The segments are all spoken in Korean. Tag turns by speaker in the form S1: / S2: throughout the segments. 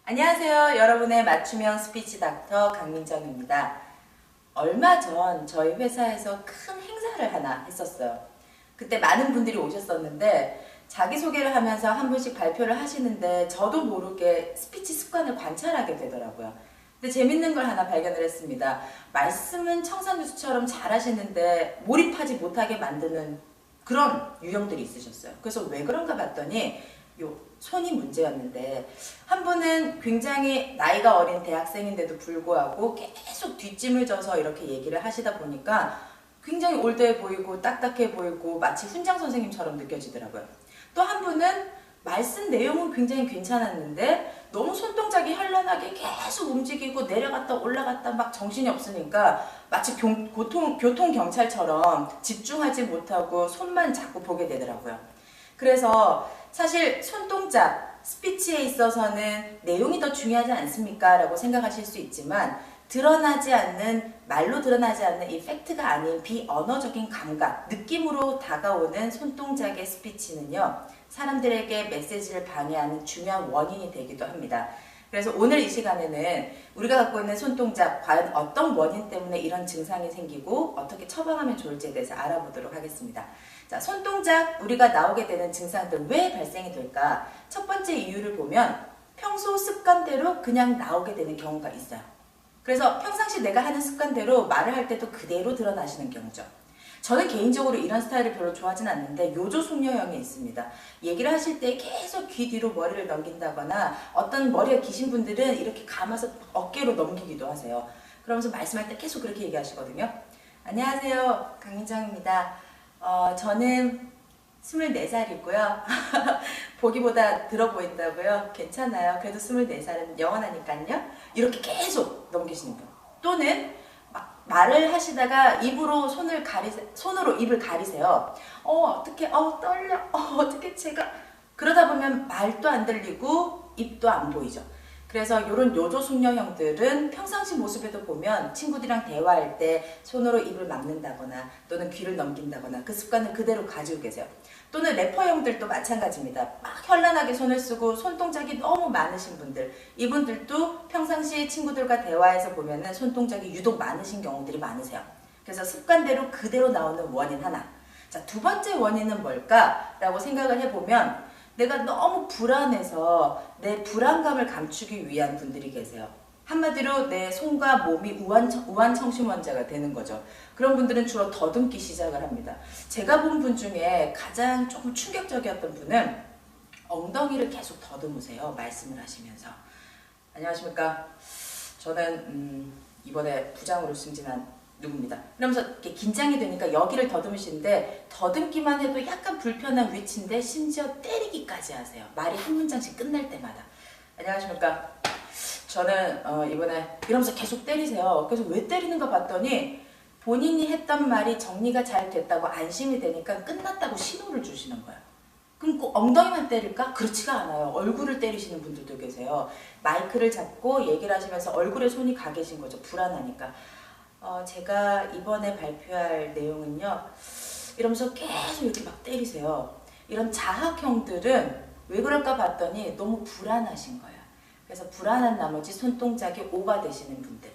S1: 안녕하세요. 여러분의 맞춤형 스피치 닥터 강민정입니다. 얼마 전 저희 회사에서 큰 행사를 하나 했었어요. 그때 많은 분들이 오셨었는데 자기소개를 하면서 한 분씩 발표를 하시는데 저도 모르게 스피치 습관을 관찰하게 되더라고요. 근데 재밌는 걸 하나 발견을 했습니다. 말씀은 청산유수처럼 잘하시는데 몰입하지 못하게 만드는 그런 유형들이 있으셨어요. 그래서 왜 그런가 봤더니 요 손이 문제였는데, 한 분은 굉장히 나이가 어린 대학생인데도 불구하고 계속 뒷짐을 져서 이렇게 얘기를 하시다 보니까 굉장히 올드해 보이고 딱딱해 보이고 마치 훈장 선생님처럼 느껴지더라고요. 또 한 분은 말씀 내용은 굉장히 괜찮았는데 너무 손동작이 현란하게 계속 움직이고 내려갔다 올라갔다 막 정신이 없으니까 마치 교통경찰처럼 집중하지 못하고 손만 자꾸 보게 되더라고요. 그래서 사실 손동작, 스피치에 있어서는 내용이 더 중요하지 않습니까? 라고 생각하실 수 있지만, 말로 드러나지 않는 이 팩트가 아닌 비언어적인 감각, 느낌으로 다가오는 손동작의 스피치는요, 사람들에게 메시지를 방해하는 중요한 원인이 되기도 합니다. 그래서 오늘 이 시간에는 우리가 갖고 있는 손동작, 과연 어떤 원인 때문에 이런 증상이 생기고 어떻게 처방하면 좋을지에 대해서 알아보도록 하겠습니다. 자, 손동작, 우리가 나오게 되는 증상들 왜 발생이 될까? 첫 번째 이유를 보면 평소 습관대로 그냥 나오게 되는 경우가 있어요. 그래서 평상시 내가 하는 습관대로 말을 할 때도 그대로 드러나시는 경우죠. 저는 개인적으로 이런 스타일을 별로 좋아하진 않는데 요조숙녀형이 있습니다. 얘기를 하실 때 계속 귀 뒤로 머리를 넘긴다거나, 어떤 머리가 기신 분들은 이렇게 감아서 어깨로 넘기기도 하세요. 그러면서 말씀할 때 계속 그렇게 얘기하시거든요. 안녕하세요, 강민정입니다. 저는 24살이고요. 보기보다 들어 보인다고요? 괜찮아요. 그래도 24살은 영원하니까요. 이렇게 계속 넘기시는 분. 또는 막 말을 하시다가 손으로 입을 가리세요. 어떻게, 떨려. 어떻게 제가. 그러다 보면 말도 안 들리고 입도 안 보이죠. 그래서 이런 요조숙녀형들은 평상시 모습에도 보면 친구들이랑 대화할 때 손으로 입을 막는다거나 또는 귀를 넘긴다거나 그 습관을 그대로 가지고 계세요. 또는 래퍼형들도 마찬가지입니다. 막 현란하게 손을 쓰고 손동작이 너무 많으신 분들, 이분들도 평상시에 친구들과 대화해서 보면은 손동작이 유독 많으신 경우들이 많으세요. 그래서 습관대로 그대로 나오는 원인 하나. 자, 두 번째 원인은 뭘까라고 생각을 해보면, 내가 너무 불안해서 내 불안감을 감추기 위한 분들이 계세요. 한마디로 내 손과 몸이 우환청심환자가 되는 거죠. 그런 분들은 주로 더듬기 시작을 합니다. 제가 본 분 중에 가장 조금 충격적이었던 분은 엉덩이를 계속 더듬으세요. 말씀을 하시면서. 안녕하십니까. 저는 이번에 부장으로 승진한 누굽니다. 그러면서 이렇게 긴장이 되니까 여기를 더듬으시는데, 더듬기만 해도 약간 불편한 위치인데 심지어 때리기까지 하세요. 말이 한 문장씩 끝날 때마다. 안녕하십니까. 저는 이번에 이러면서 계속 때리세요. 그래서 왜 때리는가 봤더니 본인이 했던 말이 정리가 잘 됐다고 안심이 되니까 끝났다고 신호를 주시는 거예요. 그럼 꼭 엉덩이만 때릴까? 그렇지가 않아요. 얼굴을 때리시는 분들도 계세요. 마이크를 잡고 얘기를 하시면서 얼굴에 손이 가 계신 거죠. 불안하니까. 제가 이번에 발표할 내용은요, 이러면서 계속 이렇게 막 때리세요. 이런 자학형들은 왜 그럴까 봤더니 너무 불안하신 거예요. 그래서 불안한 나머지 손동작이 오버되시는 분들.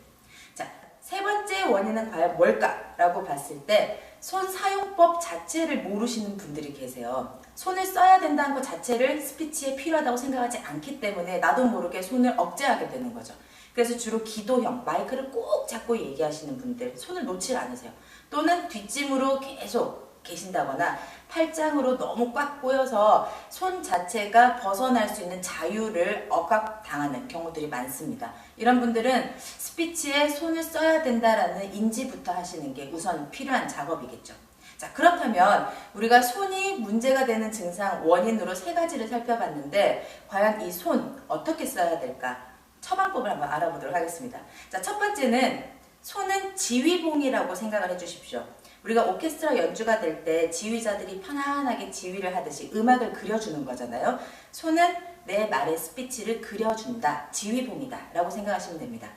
S1: 자, 세 번째 원인은 과연 뭘까라고 봤을 때, 손 사용법 자체를 모르시는 분들이 계세요. 손을 써야 된다는 것 자체를 스피치에 필요하다고 생각하지 않기 때문에 나도 모르게 손을 억제하게 되는 거죠. 그래서 주로 기도형, 마이크를 꼭 잡고 얘기하시는 분들, 손을 놓질 않으세요. 또는 뒷짐으로 계속 계신다거나 팔짱으로 너무 꽉 꼬여서 손 자체가 벗어날 수 있는 자유를 억압당하는 경우들이 많습니다. 이런 분들은 스피치에 손을 써야 된다라는 인지부터 하시는 게 우선 필요한 작업이겠죠. 자, 그렇다면 우리가 손이 문제가 되는 증상 원인으로 세 가지를 살펴봤는데, 과연 이 손 어떻게 써야 될까? 처방법을 한번 알아보도록 하겠습니다. 자, 첫 번째는 손은 지휘봉이라고 생각을 해주십시오. 우리가 오케스트라 연주가 될 때 지휘자들이 편안하게 지휘를 하듯이 음악을 그려주는 거잖아요. 손은 내 말의 스피치를 그려준다, 지휘봉이다 라고 생각하시면 됩니다.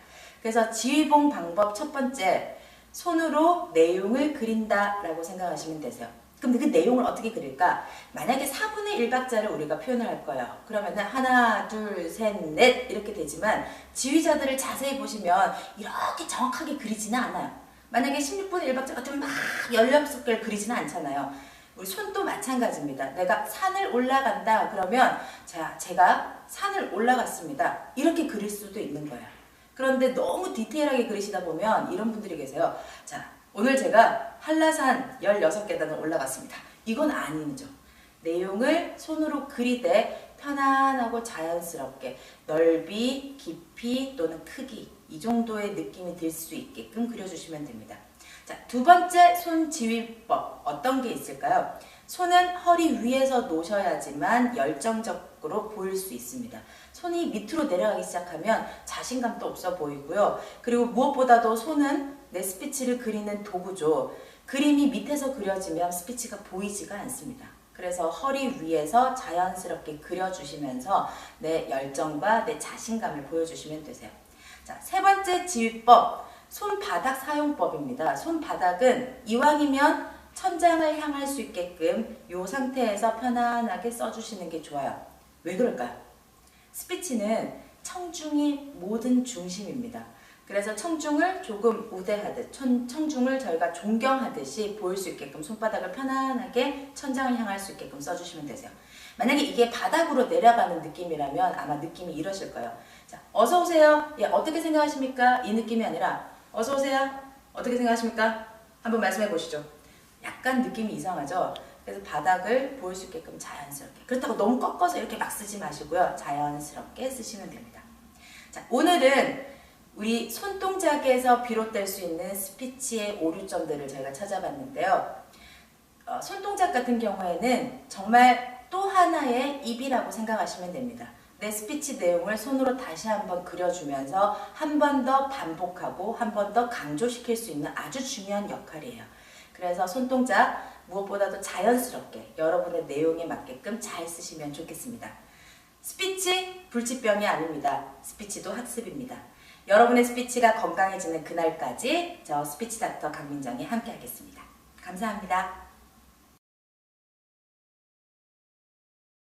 S1: 그래서 지휘봉 방법 첫 번째, 손으로 내용을 그린다 라고 생각하시면 되세요. 그럼 그 내용을 어떻게 그릴까? 만약에 4분의 1박자를 우리가 표현을 할 거예요. 그러면은 하나, 둘, 셋, 넷 이렇게 되지만 지휘자들을 자세히 보시면 이렇게 정확하게 그리지는 않아요. 만약에 16분의 1박자 같으면 막 16개를 그리지는 않잖아요. 우리 손도 마찬가지입니다. 내가 산을 올라간다 그러면 자, 제가 산을 올라갔습니다. 이렇게 그릴 수도 있는 거예요. 그런데 너무 디테일하게 그리시다 보면 이런 분들이 계세요. 자, 오늘 제가 한라산 16계단을 올라갔습니다. 이건 아니죠. 내용을 손으로 그리되 편안하고 자연스럽게 넓이, 깊이 또는 크기 이 정도의 느낌이 들 수 있게끔 그려주시면 됩니다. 자, 두 번째 손 지휘법 어떤 게 있을까요? 손은 허리 위에서 놓으셔야지만 열정적으로 보일 수 있습니다. 손이 밑으로 내려가기 시작하면 자신감도 없어 보이고요. 그리고 무엇보다도 손은 내 스피치를 그리는 도구죠. 그림이 밑에서 그려지면 스피치가 보이지가 않습니다. 그래서 허리 위에서 자연스럽게 그려주시면서 내 열정과 내 자신감을 보여주시면 되세요. 자, 세 번째 지휘법, 손바닥 사용법입니다. 손바닥은 이왕이면 천장을 향할 수 있게끔 이 상태에서 편안하게 써주시는 게 좋아요. 왜 그럴까요? 스피치는 청중이 모든 중심입니다. 그래서 청중을 조금 우대하듯 청중을 저희가 존경하듯이 보일 수 있게끔 손바닥을 편안하게 천장을 향할 수 있게끔 써주시면 되세요. 만약에 이게 바닥으로 내려가는 느낌이라면 아마 느낌이 이러실 거예요. 자, 어서 오세요. 예, 어떻게 생각하십니까? 이 느낌이 아니라 어서 오세요. 어떻게 생각하십니까? 한번 말씀해 보시죠. 약간 느낌이 이상하죠? 그래서 바닥을 보일 수 있게끔 자연스럽게. 그렇다고 너무 꺾어서 이렇게 막 쓰지 마시고요. 자연스럽게 쓰시면 됩니다. 자, 오늘은 우리 손동작에서 비롯될 수 있는 스피치의 오류점들을 저희가 찾아봤는데요. 손동작 같은 경우에는 정말 또 하나의 입이라고 생각하시면 됩니다. 내 스피치 내용을 손으로 다시 한번 그려주면서 한 번 더 반복하고 한 번 더 강조시킬 수 있는 아주 중요한 역할이에요. 그래서 손동작 무엇보다도 자연스럽게 여러분의 내용에 맞게끔 잘 쓰시면 좋겠습니다. 스피치 불치병이 아닙니다. 스피치도 학습입니다. 여러분의 스피치가 건강해지는 그날까지 저 스피치 닥터 강민정이 함께 하겠습니다. 감사합니다.